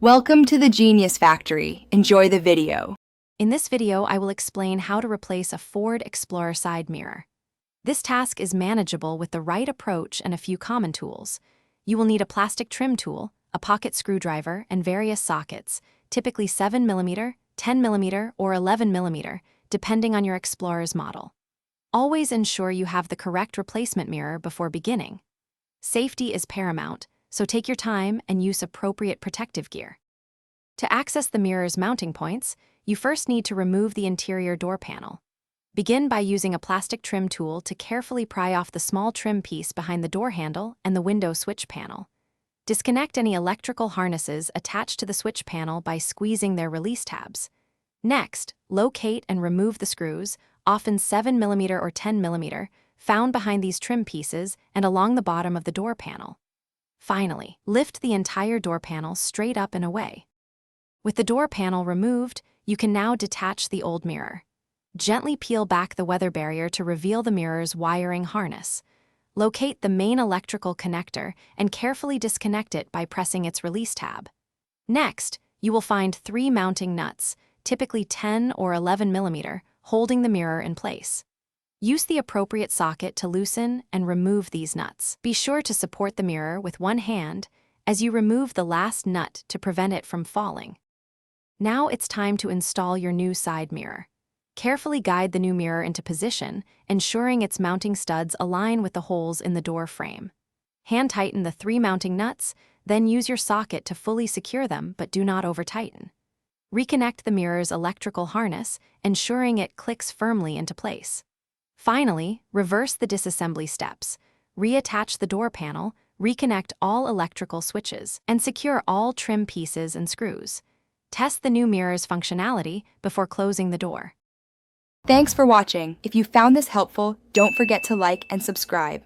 Welcome to the Genius Factory. Enjoy the video. In this video, I will explain how to replace a Ford Explorer side mirror. This task is manageable with the right approach and a few common tools. You will need a plastic trim tool, a pocket screwdriver, and various sockets, typically 7mm, 10mm, or 11mm, depending on your Explorer's model. Always ensure you have the correct replacement mirror before beginning. Safety is paramount, so take your time and use appropriate protective gear. To access the mirror's mounting points, you first need to remove the interior door panel. Begin by using a plastic trim tool to carefully pry off the small trim piece behind the door handle and the window switch panel. Disconnect any electrical harnesses attached to the switch panel by squeezing their release tabs. Next, locate and remove the screws, often 7mm or 10mm, found behind these trim pieces and along the bottom of the door panel. Finally, lift the entire door panel straight up and away. With the door panel removed, you can now detach the old mirror. Gently peel back the weather barrier to reveal the mirror's wiring harness. Locate the main electrical connector and carefully disconnect it by pressing its release tab. Next, you will find 3 mounting nuts, typically 10 or 11mm, holding the mirror in place. Use the appropriate socket to loosen and remove these nuts. Be sure to support the mirror with one hand as you remove the last nut to prevent it from falling. Now it's time to install your new side mirror. Carefully guide the new mirror into position, ensuring its mounting studs align with the holes in the door frame. Hand tighten the 3 mounting nuts, then use your socket to fully secure them, but do not over-tighten. Reconnect the mirror's electrical harness, ensuring it clicks firmly into place. Finally, reverse the disassembly steps. Reattach the door panel, reconnect all electrical switches, and secure all trim pieces and screws. Test the new mirror's functionality before closing the door. Thanks for watching. If you found this helpful, don't forget to like and subscribe.